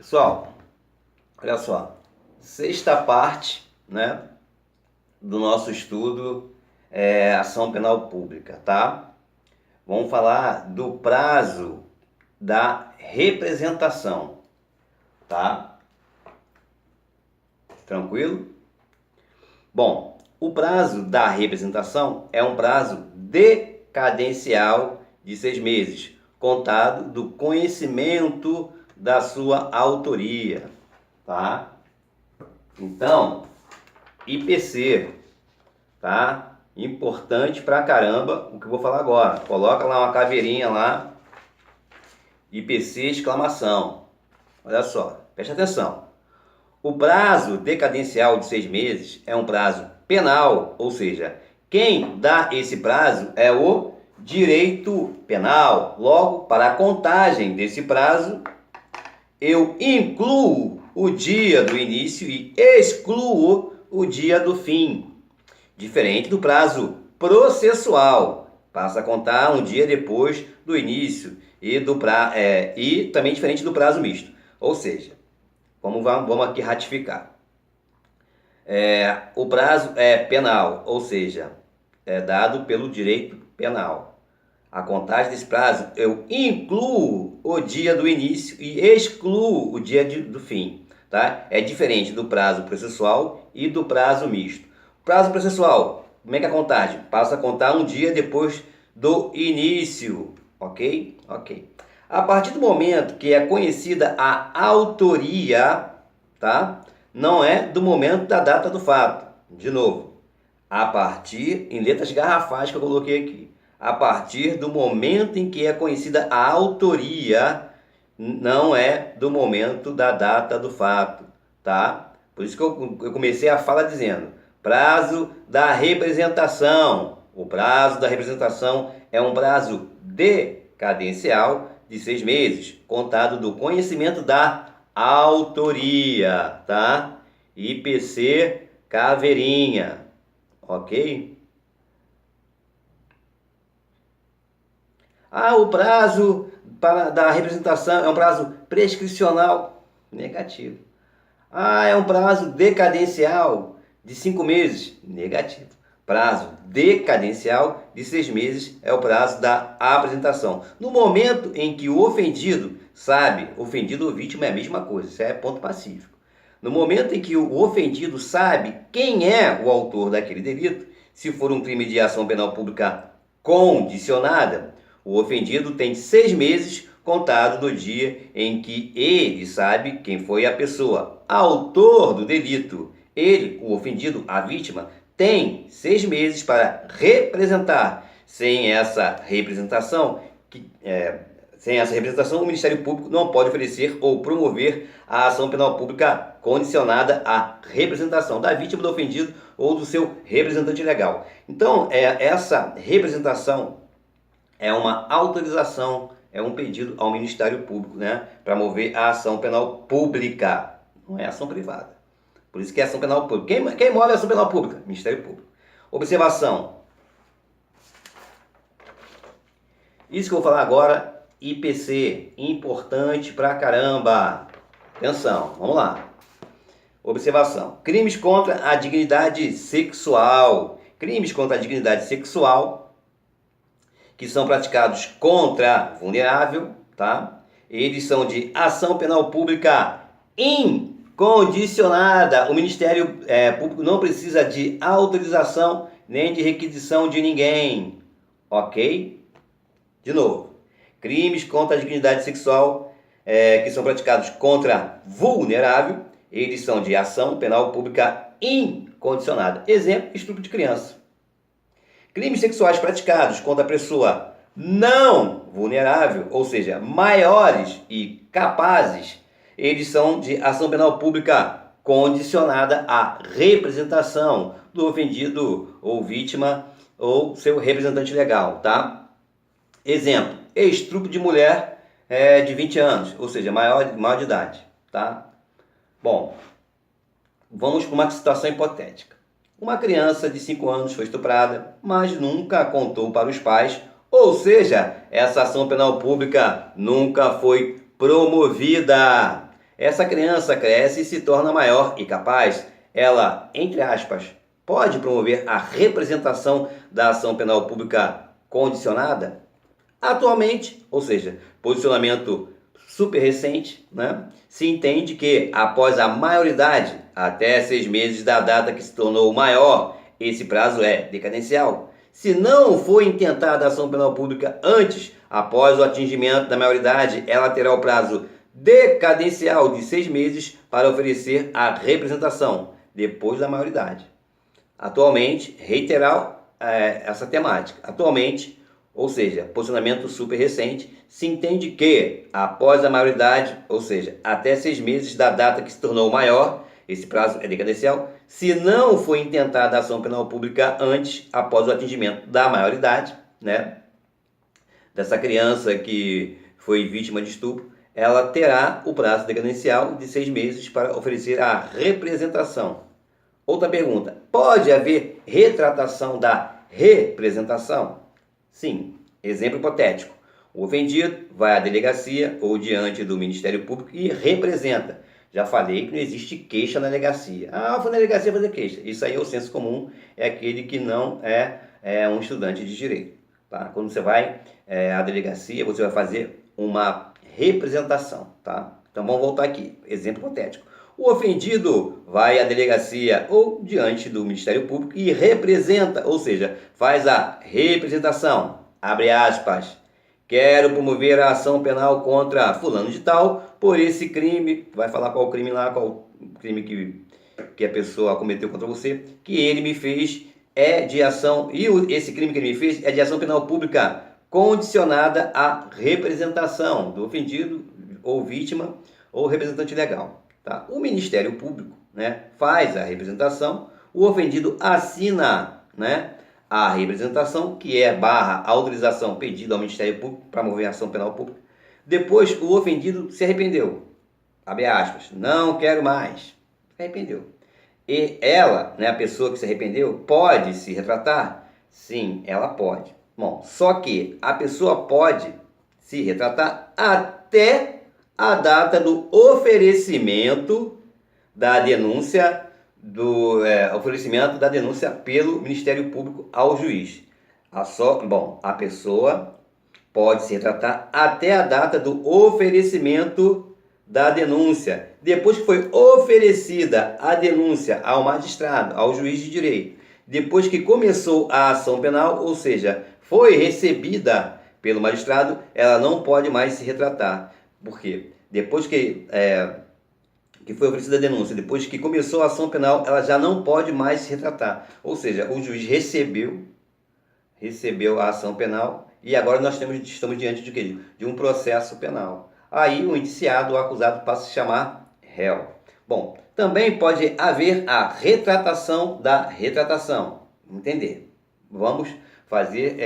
Pessoal, olha só, sexta parte, né, do nosso estudo ação penal pública, tá? Vamos falar do prazo da representação, tá? Tranquilo? Bom, o prazo da representação é um prazo decadencial de 6 meses, contado do conhecimento da sua autoria, tá? Então, IPC, tá? Importante pra caramba o que eu vou falar agora. Coloca lá uma caveirinha lá, IPC exclamação. Olha só, preste atenção. O prazo decadencial de 6 meses é um prazo penal, ou seja, quem dá esse prazo é o direito penal. Logo, para a contagem desse prazo, eu incluo o dia do início e excluo o dia do fim. Diferente do prazo processual, passa a contar um dia depois do início e também diferente do prazo misto. Ou seja, vamos aqui ratificar. O prazo é penal, ou seja, é dado pelo direito penal. A contagem desse prazo, eu incluo o dia do início e excluo o dia do fim. Tá? É diferente do prazo processual e do prazo misto. Prazo processual, como é que é a contagem? Passa a contar um dia depois do início, ok? Ok. A partir do momento que é conhecida a autoria, tá? Não é do momento da data do fato. De novo, a partir, em letras garrafais que eu coloquei aqui, a partir do momento em que é conhecida a autoria, não é do momento da data do fato, tá? Por isso que eu comecei a fala dizendo, prazo da representação. O prazo da representação é um prazo decadencial de 6 meses, contado do conhecimento da autoria, tá? IPC caveirinha, ok? O prazo da representação é um prazo prescricional negativo. É um prazo decadencial de 5 meses negativo. Prazo decadencial de 6 meses é o prazo da apresentação. No momento em que o ofendido sabe, ofendido ou vítima é a mesma coisa, isso é ponto pacífico. No momento em que o ofendido sabe quem é o autor daquele delito, se for um crime de ação penal pública condicionada, o ofendido tem 6 meses contado do dia em que ele sabe quem foi a pessoa autor do delito. Ele, o ofendido, a vítima, tem 6 meses para representar. Sem essa representação, o Ministério Público não pode oferecer ou promover a ação penal pública condicionada à representação da vítima, do ofendido ou do seu representante legal. Então, essa representação é uma autorização, é um pedido ao Ministério Público, né, para mover a ação penal pública, não é ação privada. Por isso que é ação penal pública. Quem move a ação penal pública? Ministério Público. Observação. Isso que eu vou falar agora, IPC, importante pra caramba. Atenção, vamos lá. Observação. Crimes contra a dignidade sexual. Crimes contra a dignidade sexual que são praticados contra vulnerável, tá? Eles são de ação penal pública incondicionada. O Ministério Público não precisa de autorização nem de requisição de ninguém, ok? De novo, crimes contra a dignidade sexual que são praticados contra vulnerável, eles são de ação penal pública incondicionada. Exemplo, estupro de criança. Crimes sexuais praticados contra a pessoa não vulnerável, ou seja, maiores e capazes, eles são de ação penal pública condicionada à representação do ofendido ou vítima ou seu representante legal, tá? Exemplo, estupro de mulher de 20 anos, ou seja, maior de idade, tá? Bom, vamos para uma situação hipotética. Uma criança de 5 anos foi estuprada, mas nunca contou para os pais, ou seja, essa ação penal pública nunca foi promovida. Essa criança cresce e se torna maior e capaz. Ela, entre aspas, pode promover a representação da ação penal pública condicionada? Atualmente, ou seja, posicionamento super recente, né, se entende que após a maioridade, até 6 meses da data que se tornou maior, esse prazo é decadencial. Se não for intentada a ação penal pública antes, após o atingimento da maioridade, ela terá o prazo decadencial de 6 meses para oferecer a representação depois da maioridade. Atualmente, reiterar essa temática. Atualmente, ou seja, posicionamento super recente, se entende que após a maioridade, ou seja, até 6 meses da data que se tornou maior, esse prazo é decadencial, se não for intentada a ação penal pública antes, após o atingimento da maioridade, né, dessa criança que foi vítima de estupro, ela terá o prazo decadencial de 6 meses para oferecer a representação. Outra pergunta, pode haver retratação da representação? Sim, exemplo hipotético. O ofendido vai à delegacia ou diante do Ministério Público e representa. Já falei que não existe queixa na delegacia. Ah, foi na delegacia fazer queixa. Isso aí é o senso comum, é aquele que não é um estudante de direito. Tá? Quando você vai à delegacia, você vai fazer uma representação. Tá? Então vamos voltar aqui, exemplo hipotético. O ofendido vai à delegacia ou diante do Ministério Público e representa, ou seja, faz a representação, abre aspas, quero promover a ação penal contra fulano de tal por esse crime, vai falar qual crime lá, qual crime que a pessoa cometeu contra você, que ele me fez é de ação, e esse crime que ele me fez é de ação penal pública condicionada à representação do ofendido ou vítima ou representante legal. Tá? O Ministério Público, né, faz a representação, o ofendido assina, né, a representação, que é / autorização pedida ao Ministério Público para mover a ação penal pública. Depois o ofendido se arrependeu, abre aspas, não quero mais, se arrependeu. E ela, né, a pessoa que se arrependeu, pode se retratar? Sim, ela pode. Bom, só que a pessoa pode se retratar até a data do oferecimento da denúncia, oferecimento da denúncia pelo Ministério Público ao juiz. A pessoa pode se retratar até a data do oferecimento da denúncia. Depois que foi oferecida a denúncia ao magistrado, ao juiz de direito, depois que começou a ação penal, ou seja, foi recebida pelo magistrado, ela não pode mais se retratar. Por quê? Depois que foi oferecida a denúncia, depois que começou a ação penal, ela já não pode mais se retratar. Ou seja, o juiz recebeu a ação penal e agora nós estamos diante de quê? De um processo penal. Aí o indiciado, o acusado, passa a se chamar réu. Bom, também pode haver a retratação da retratação. Entender? Vamos fazer,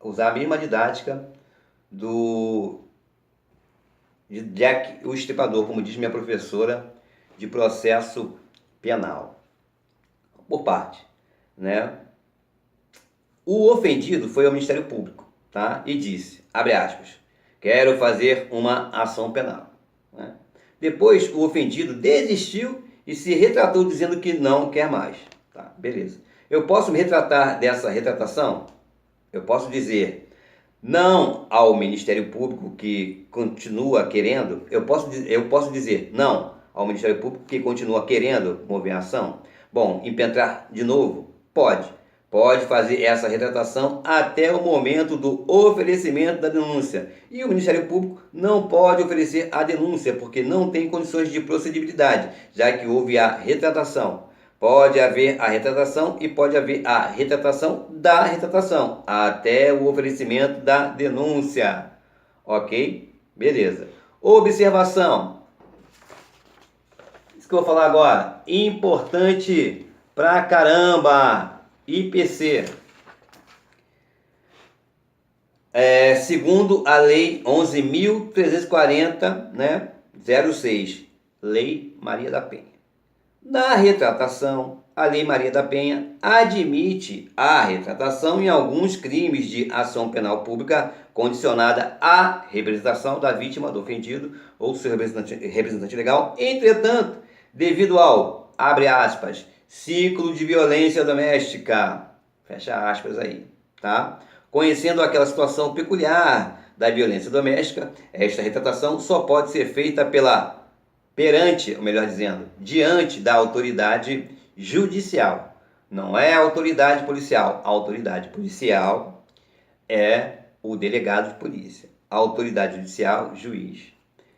usar a mesma didática de Jack o Estripador, como diz minha professora de processo penal. Por parte, né? O ofendido foi ao Ministério Público, tá? E disse, abre aspas, quero fazer uma ação penal. Né? Depois o ofendido desistiu e se retratou dizendo que não quer mais. Tá? Beleza. Eu posso me retratar dessa retratação? Eu posso dizer não ao Ministério Público que continua querendo, eu posso dizer não ao Ministério Público que continua querendo mover a ação? Bom, impetrar de novo? Pode fazer essa retratação até o momento do oferecimento da denúncia. E o Ministério Público não pode oferecer a denúncia porque não tem condições de procedibilidade, já que houve a retratação. Pode haver a retratação e pode haver a retratação da retratação, até o oferecimento da denúncia. Ok? Beleza. Observação. Isso que eu vou falar agora. Importante pra caramba. IPC. Segundo a Lei 11.340, né, 06, Lei Maria da Penha. Na retratação, a Lei Maria da Penha admite a retratação em alguns crimes de ação penal pública condicionada à representação da vítima, do ofendido ou do seu representante legal. Entretanto, devido ao, abre aspas, ciclo de violência doméstica, fecha aspas aí, tá? Conhecendo aquela situação peculiar da violência doméstica, esta retratação só pode ser feita perante, ou melhor dizendo, diante da autoridade judicial. Não é a autoridade policial. A autoridade policial é o delegado de polícia. A autoridade judicial, juiz.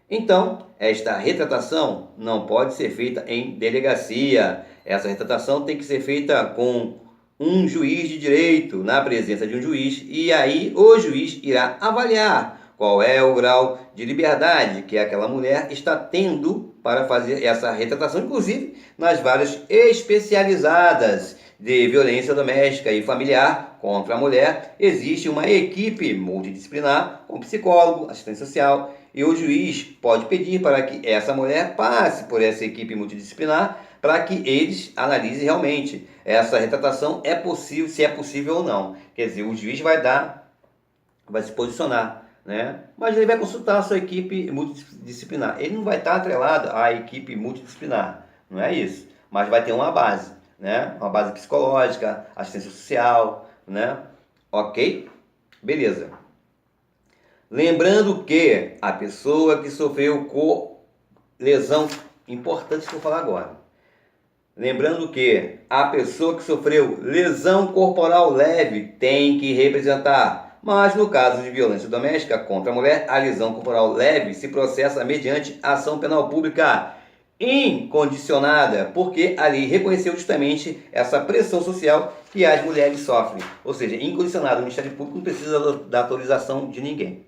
Então, esta retratação não pode ser feita em delegacia. Essa retratação tem que ser feita com um juiz de direito, na presença de um juiz, e aí o juiz irá avaliar qual é o grau de liberdade que aquela mulher está tendo para fazer essa retratação, inclusive nas varas especializadas de violência doméstica e familiar contra a mulher. Existe uma equipe multidisciplinar com psicólogo, assistente social, e o juiz pode pedir para que essa mulher passe por essa equipe multidisciplinar para que eles analisem realmente essa retratação é possível, se é possível ou não. Quer dizer, o juiz vai se posicionar, né? Mas ele vai consultar a sua equipe multidisciplinar. Ele não vai estar atrelado à equipe multidisciplinar, não é isso. Mas vai ter uma base, né? Uma base psicológica, assistência social, né? Ok? Beleza. Lembrando que a pessoa que sofreu lesão, importante que eu vou falar agora. Lembrando que a pessoa que sofreu lesão corporal leve tem que representar. Mas no caso de violência doméstica contra a mulher, a lesão corporal leve se processa mediante ação penal pública incondicionada, porque a lei reconheceu justamente essa pressão social que as mulheres sofrem. Ou seja, incondicionada, o Ministério Público não precisa da autorização de ninguém.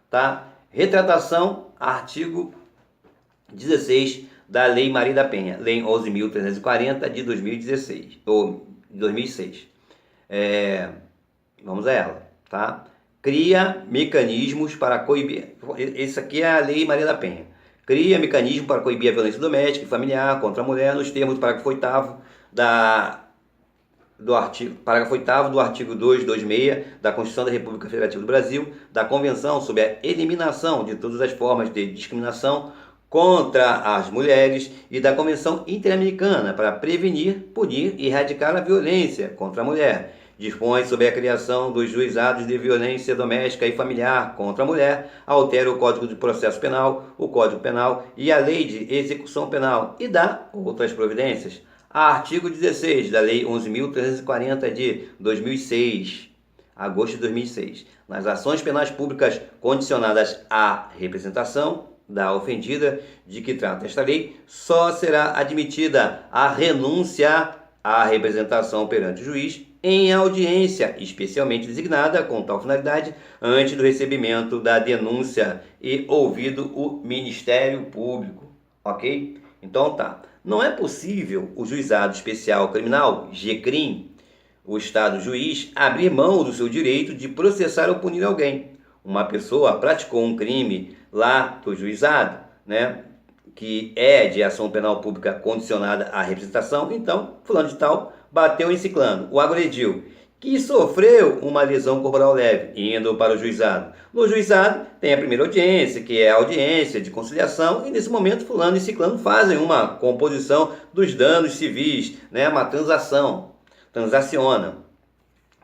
Tá? Retratação, artigo 16 da Lei Maria da Penha, Lei 11.340 de 2016, ou 2006. Vamos a ela, tá? Cria mecanismos para coibir, esse aqui é a Lei Maria da Penha, cria mecanismo para coibir a violência doméstica e familiar contra a mulher nos termos do parágrafo 8º do artigo 226 da Constituição da República Federativa do Brasil, da Convenção sobre a Eliminação de todas as formas de discriminação contra as mulheres e da Convenção Interamericana para prevenir, punir e erradicar a violência contra a mulher. Dispõe sobre a criação dos juizados de violência doméstica e familiar contra a mulher, altera o Código de Processo Penal, o Código Penal e a Lei de Execução Penal e dá outras providências. Artigo 16 da Lei 11.340 de 2006, agosto de 2006. Nas ações penais públicas condicionadas à representação da ofendida de que trata esta lei, só será admitida a renúncia à representação perante o juiz em audiência especialmente designada com tal finalidade antes do recebimento da denúncia e ouvido o Ministério Público. Ok? Então tá. Não é possível o Juizado Especial Criminal, GCRIM, o Estado juiz, abrir mão do seu direito de processar ou punir alguém. Uma pessoa praticou um crime lá do juizado, né, que é de ação penal pública condicionada à representação, então, fulano de tal bateu em ciclano, o agrediu, que sofreu uma lesão corporal leve, indo para o juizado. No juizado tem a primeira audiência, que é a audiência de conciliação, e nesse momento fulano e ciclano fazem uma composição dos danos civis, né, uma transacionam.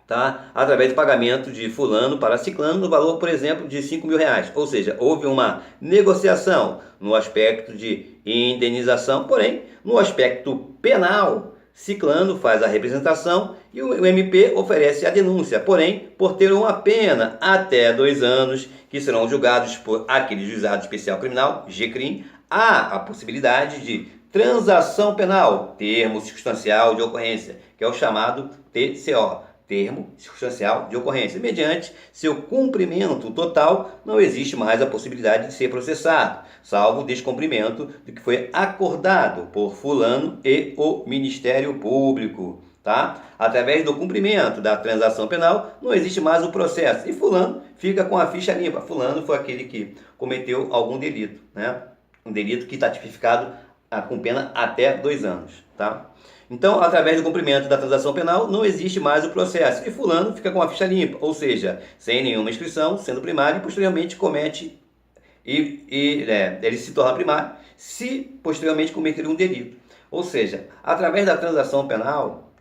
Tá? Através do pagamento de fulano para ciclano no valor, por exemplo, de R$5.000. Ou seja, houve uma negociação no aspecto de indenização, porém, no aspecto penal, ciclano faz a representação e o MP oferece a denúncia, porém, por ter uma pena até 2 anos, que serão julgados por aquele juizado especial criminal, GCRIM, há a possibilidade de transação penal, termo circunstancial de ocorrência, que é o chamado TCO. Termo circunstancial de ocorrência. Mediante seu cumprimento total, não existe mais a possibilidade de ser processado, salvo o descumprimento do que foi acordado por fulano e o Ministério Público. Tá? Através do cumprimento da transação penal, não existe mais o processo. E fulano fica com a ficha limpa. Fulano foi aquele que cometeu algum delito, né? Um delito que está tipificado com pena até 2 anos. Tá? Então, através do cumprimento da transação penal, não existe mais o processo e fulano fica com a ficha limpa, ou seja, sem nenhuma inscrição, sendo primário e posteriormente comete ele se torna primário se posteriormente cometer um delito. Ou seja, através da transação penal,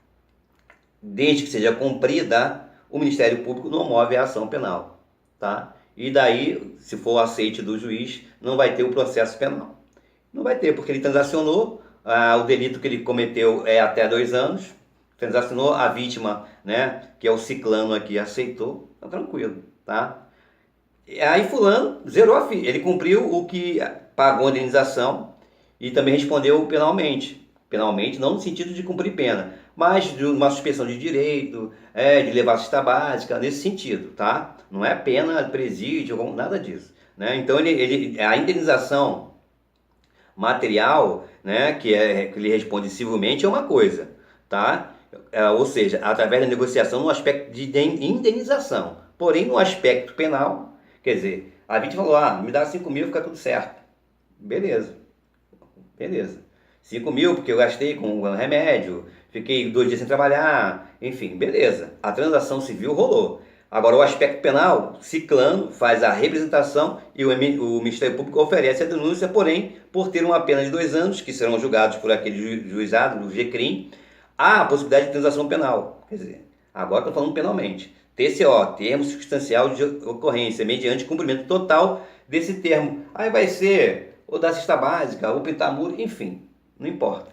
desde que seja cumprida, o Ministério Público não move a ação penal, tá? E daí, se for o aceite do juiz, não vai ter o processo penal. Não vai ter, porque ele transacionou, o delito que ele cometeu é até 2 anos, transacionou a vítima, né, que é o ciclano aqui, aceitou, tá tranquilo, tá? Aí fulano zerou a ficha, ele cumpriu o que pagou a indenização e também respondeu penalmente. Penalmente não no sentido de cumprir pena, mas de uma suspensão de direito, de levar a cesta básica, nesse sentido, tá? Não é pena, presídio, nada disso. Né? Então a indenização material, né, que ele responde civilmente, é uma coisa, tá? Ou seja, através da negociação no aspecto de indenização. Porém, no aspecto penal, quer dizer, a vítima falou, me dá 5 mil, fica tudo certo. Beleza. 5 mil porque eu gastei com remédio, fiquei 2 dias sem trabalhar, enfim, beleza. A transação civil rolou. Agora, o aspecto penal, ciclano faz a representação e o Ministério Público oferece a denúncia, porém, por ter uma pena de 2 anos, que serão julgados por aquele juizado, do GCRIM, há a possibilidade de transação penal. Quer dizer, agora estou falando penalmente. TCO, termo circunstancial de ocorrência, mediante cumprimento total desse termo. Aí vai ser ou da cesta básica, ou pintar muro, enfim, não importa.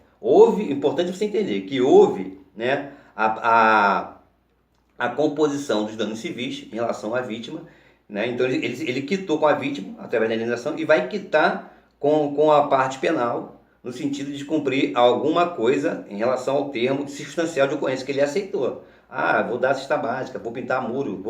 Importante você entender que houve, né, a composição dos danos civis em relação à vítima, né? Então ele quitou com a vítima através da indenização e vai quitar com a parte penal no sentido de cumprir alguma coisa em relação ao termo circunstancial de ocorrência que ele aceitou. Vou dar cesta básica, vou pintar muro,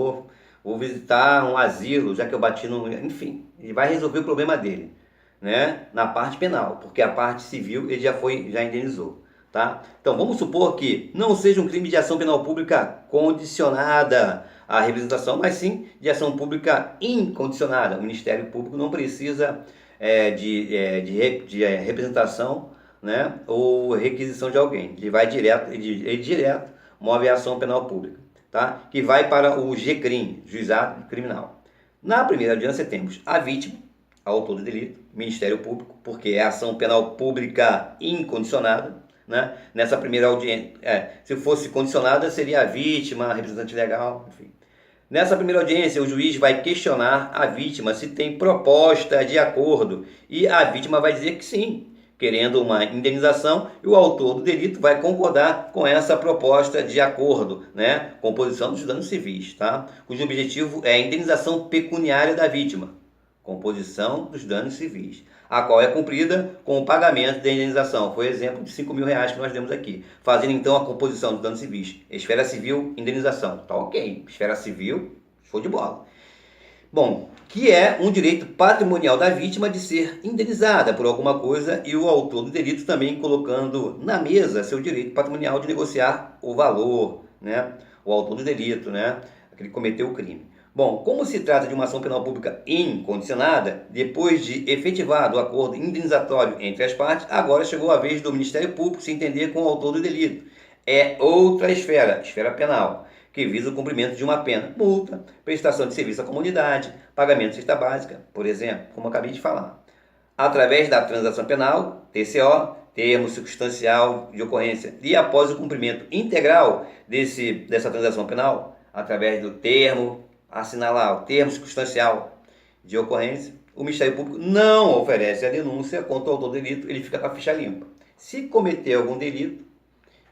vou visitar um asilo, já que eu bati no... Enfim, ele vai resolver o problema dele, né, na parte penal, porque a parte civil ele já indenizou. Tá? Então vamos supor que não seja um crime de ação penal pública condicionada à representação, mas sim de ação pública incondicionada. O Ministério Público não precisa de representação, né, ou requisição de alguém. Ele vai direto, ele direto move a ação penal pública, tá? Que vai para o GCRIM, Juizado Criminal. Na primeira audiência temos a vítima, autor do delito, Ministério Público, porque é ação penal pública incondicionada. Né? Nessa primeira audiência, se fosse condicionada, seria a vítima, a representante legal, enfim. Nessa primeira audiência, o juiz vai questionar a vítima se tem proposta de acordo e a vítima vai dizer que sim, querendo uma indenização, e o autor do delito vai concordar com essa proposta de acordo, né? Composição dos danos civis, tá? Cujo objetivo é a indenização pecuniária da vítima, composição dos danos civis, a qual é cumprida com o pagamento da indenização. Foi o exemplo de 5 mil reais que nós demos aqui. Fazendo então a composição dos danos civis. Esfera civil, indenização. Tá ok. Esfera civil, show de bola. Bom, que é um direito patrimonial da vítima de ser indenizada por alguma coisa e o autor do delito também colocando na mesa seu direito patrimonial de negociar o valor, né? O autor do delito, né? Aquele que cometeu o crime. Bom, como se trata de uma ação penal pública incondicionada, depois de efetivado o acordo indenizatório entre as partes, agora chegou a vez do Ministério Público se entender com o autor do delito. É outra esfera, esfera penal, que visa o cumprimento de uma pena, multa, prestação de serviço à comunidade, pagamento de cesta básica, por exemplo, como eu acabei de falar. Através da transação penal, TCO, termo circunstancial de ocorrência, e após o cumprimento integral dessa transação penal, através do termo, assinalar o termo circunstancial de ocorrência, o Ministério Público não oferece a denúncia contra o autor do delito, ele fica com a ficha limpa. Se cometer algum delito,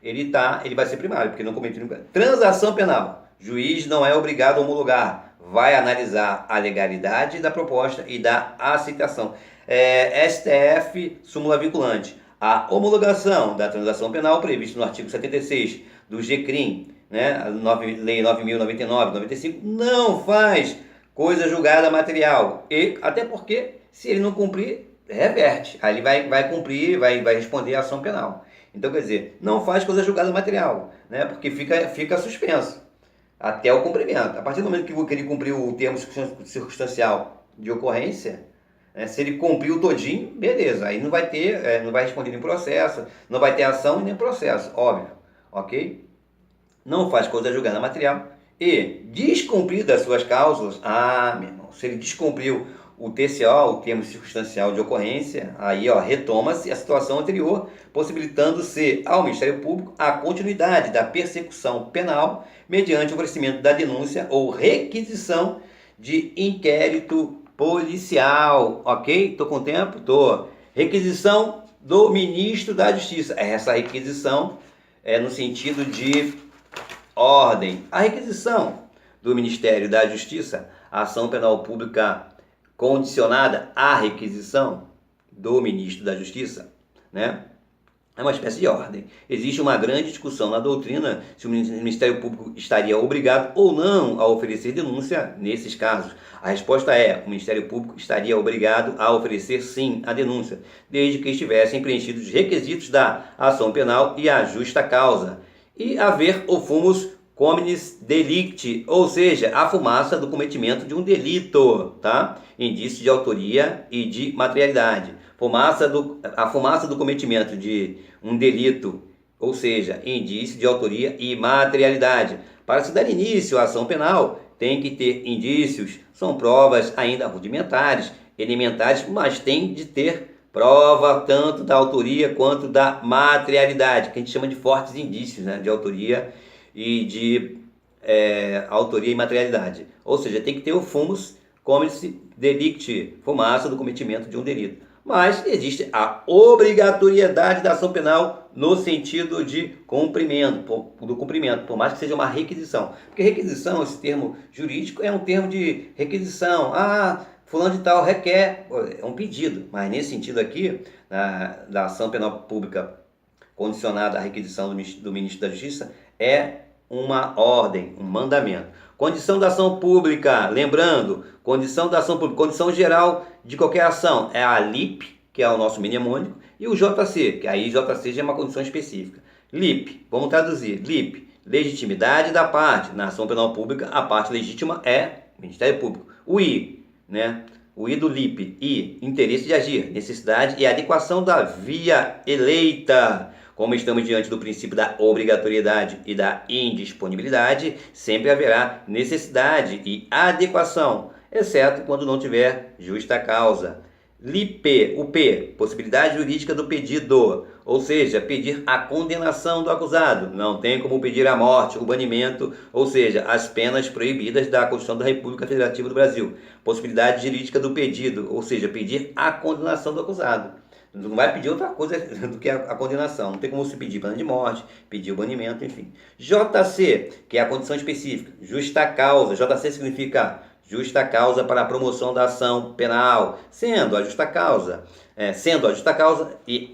ele vai ser primário, porque não cometeu nenhum. Transação penal, juiz não é obrigado a homologar, vai analisar a legalidade da proposta e da aceitação. STF, súmula vinculante. A homologação da transação penal prevista no artigo 76 do GCRIM, né, Lei 9.099/95, não faz coisa julgada material. E até porque, se ele não cumprir, reverte. Aí ele vai cumprir, vai responder a ação penal. Então, quer dizer, não faz coisa julgada material, né, porque fica suspenso até o cumprimento. A partir do momento que ele cumpriu o termo circunstancial de ocorrência, né? Se ele cumpriu todinho, beleza, aí não vai ter, não vai responder nem processo, não vai ter ação e nem processo, óbvio, ok? Não faz coisa julgada material e descumprir das suas cláusulas, meu irmão, se ele descumpriu o TCO, o termo circunstancial de ocorrência, aí ó, retoma-se a situação anterior, possibilitando-se ao Ministério Público a continuidade da persecução penal mediante o oferecimento da denúncia ou requisição de inquérito policial, ok? Estou com tempo? Estou. Requisição do Ministro da Justiça. Essa requisição é no sentido de ordem. A requisição do Ministério da Justiça, a ação penal pública condicionada à requisição do Ministro da Justiça, né? É uma espécie de ordem. Existe uma grande discussão na doutrina se o Ministério Público estaria obrigado ou não a oferecer denúncia nesses casos. A resposta é: o Ministério Público estaria obrigado a oferecer sim a denúncia, desde que estivessem preenchidos os requisitos da ação penal e a justa causa, e haver o fumus cominis delicti, ou seja, a fumaça do cometimento de um delito, tá? Indício de autoria e de materialidade. A fumaça do cometimento de um delito, ou seja, indício de autoria e materialidade. Para se dar início à ação penal, tem que ter indícios, são provas ainda rudimentares, elementares, mas tem de ter prova tanto da autoria quanto da materialidade, que a gente chama de fortes indícios, né, de autoria e de autoria e materialidade. Ou seja, tem que ter o fumus cominis delicti, fumaça do cometimento de um delito. Mas existe a obrigatoriedade da ação penal no sentido de cumprimento, por mais que seja uma requisição. Porque requisição, esse termo jurídico, é um termo de requisição. Fulano de tal requer, é um pedido. Mas nesse sentido aqui, da ação penal pública condicionada à requisição do Ministro da Justiça, é uma ordem, um mandamento. Condição da ação pública, lembrando, condição da ação pública, condição geral de qualquer ação é a LIP, que é o nosso mnemônico, e o JC, que aí JC já é uma condição específica. LIP, vamos traduzir, LIP, legitimidade da parte. Na ação penal pública, a parte legítima é o Ministério Público. O I, né? O I do LIP, I, interesse de agir, necessidade e adequação da via eleita. Como estamos diante do princípio da obrigatoriedade e da indisponibilidade, sempre haverá necessidade e adequação, exceto quando não tiver justa causa. LIP, o P, possibilidade jurídica do pedido, ou seja, pedir a condenação do acusado. Não tem como pedir a morte, o banimento, ou seja, as penas proibidas da Constituição da República Federativa do Brasil. Possibilidade jurídica do pedido, ou seja, pedir a condenação do acusado. Não vai pedir outra coisa do que a condenação. Não tem como se pedir pena de morte, pedir o banimento, enfim. JC, que é a condição específica. Justa causa. JC significa justa causa para a promoção da ação penal. Sendo a justa causa e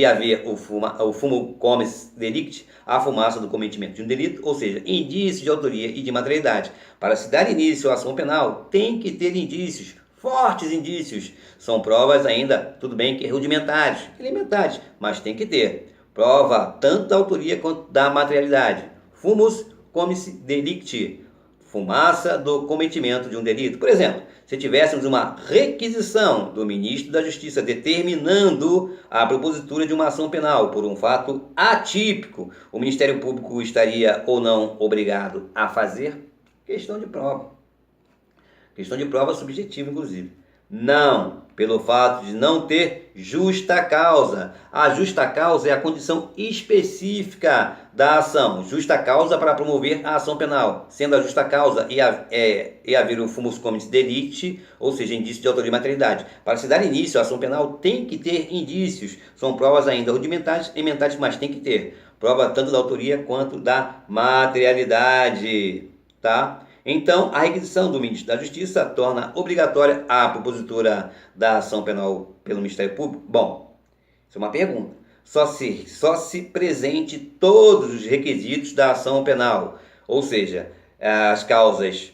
haver o fumo comis delicti, a fumaça do cometimento de um delito, ou seja, indício de autoria e de materialidade. Para se dar início à ação penal, tem que ter indícios, fortes indícios. São provas ainda, tudo bem que rudimentares, elementares, mas tem que ter prova tanto da autoria quanto da materialidade. Fumus comis delicti, fumaça do cometimento de um delito. Por exemplo, se tivéssemos uma requisição do Ministro da Justiça determinando a propositura de uma ação penal por um fato atípico, o Ministério Público estaria ou não obrigado a fazer? Questão de prova. Questão de prova subjetiva, inclusive. Não, pelo fato de não ter justa causa. A justa causa é a condição específica da ação. Justa causa para promover a ação penal. Sendo a justa causa e haver o fumus comis delicti, ou seja, indício de autoria e materialidade. Para se dar início à ação penal, tem que ter indícios. São provas ainda rudimentares, elementares, mas tem que ter. Prova tanto da autoria quanto da materialidade, tá? Então, a requisição do Ministro da Justiça torna obrigatória a propositura da ação penal pelo Ministério Público? Bom, isso é uma pergunta. Só se presente todos os requisitos da ação penal, ou seja, as causas,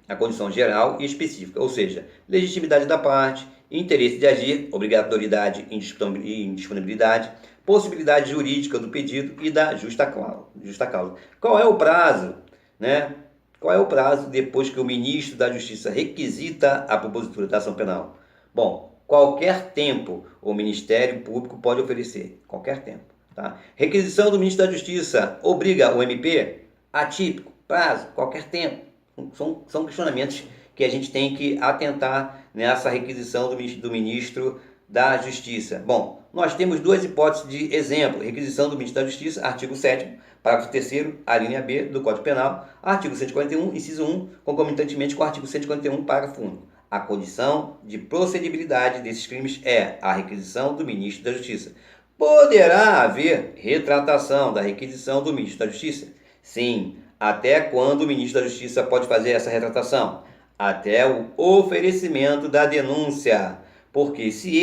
a condição geral e específica, ou seja, legitimidade da parte, interesse de agir, obrigatoriedade e indisponibilidade, possibilidade jurídica do pedido e da justa causa. Qual é o prazo, né? Qual é o prazo depois que o Ministro da Justiça requisita a propositura da ação penal? Bom, qualquer tempo o Ministério Público pode oferecer, qualquer tempo. Tá? Requisição do Ministro da Justiça obriga o MP? Atípico, prazo, qualquer tempo. São questionamentos que a gente tem que atentar nessa requisição do Ministro da Justiça. Bom, nós temos duas hipóteses de exemplo. Requisição do Ministro da Justiça, artigo 7º, parágrafo 3º, a linha B do Código Penal, artigo 141, inciso 1, concomitantemente com o artigo 151, parágrafo único. A condição de procedibilidade desses crimes é a requisição do Ministro da Justiça. Poderá haver retratação da requisição do Ministro da Justiça? Sim. Até quando o Ministro da Justiça pode fazer essa retratação? Até o oferecimento da denúncia. Porque se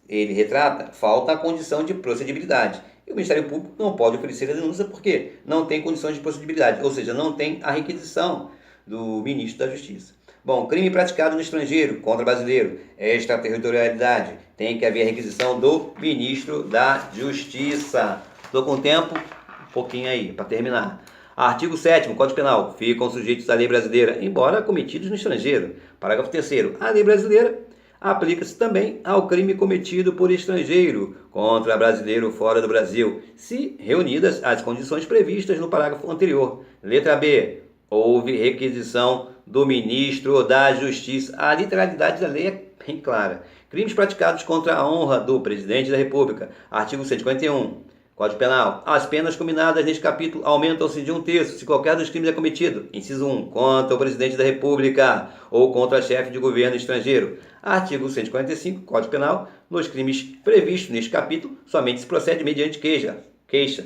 ele retrata, falta a condição de procedibilidade. E o Ministério Público não pode oferecer a denúncia porque não tem condições de procedibilidade, ou seja, não tem a requisição do Ministro da Justiça. Bom, crime praticado no estrangeiro contra brasileiro, extraterritorialidade, tem que haver a requisição do Ministro da Justiça. Estou com tempo, um pouquinho aí, para terminar. Artigo 7º, Código Penal, ficam sujeitos à lei brasileira, embora cometidos no estrangeiro. Parágrafo 3º, a lei brasileira aplica-se também ao crime cometido por estrangeiro contra brasileiro fora do Brasil, se reunidas as condições previstas no parágrafo anterior. Letra B. Houve requisição do Ministro da Justiça. A literalidade da lei é bem clara. Crimes praticados contra a honra do Presidente da República. Artigo 151. Código Penal. As penas combinadas neste capítulo aumentam-se de 1/3 se qualquer dos crimes é cometido. Inciso 1. Contra o Presidente da República ou contra chefe de governo estrangeiro. Artigo 145. Código Penal. Nos crimes previstos neste capítulo, somente se procede mediante queixa,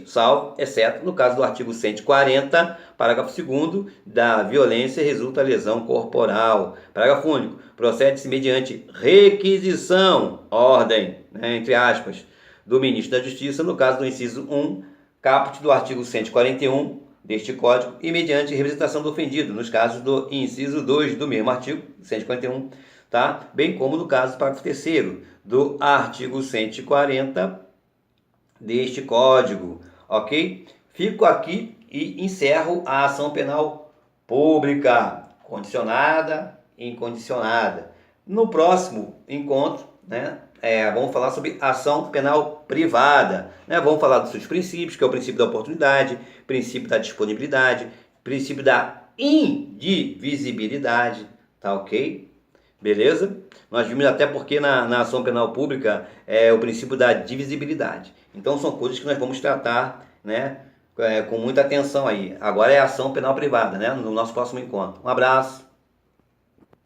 salvo, exceto no caso do artigo 140, parágrafo 2º, da violência resulta lesão corporal. Parágrafo único. Procede-se mediante requisição, ordem, entre aspas, do Ministro da Justiça, no caso do inciso 1, caput do artigo 141 deste Código, e mediante representação do ofendido, nos casos do inciso 2 do mesmo artigo 141, tá? Bem como no caso do parágrafo 3º do artigo 140 deste Código, ok? Fico aqui e encerro a ação penal pública, condicionada e incondicionada. No próximo encontro, vamos falar sobre ação penal privada, vamos falar dos seus princípios, que é o princípio da oportunidade, princípio da disponibilidade, princípio da indivisibilidade, tá ok? Beleza? Nós vimos até porque na ação penal pública é o princípio da divisibilidade. Então são coisas que nós vamos tratar, com muita atenção aí. Agora é a ação penal privada, no nosso próximo encontro. Um abraço.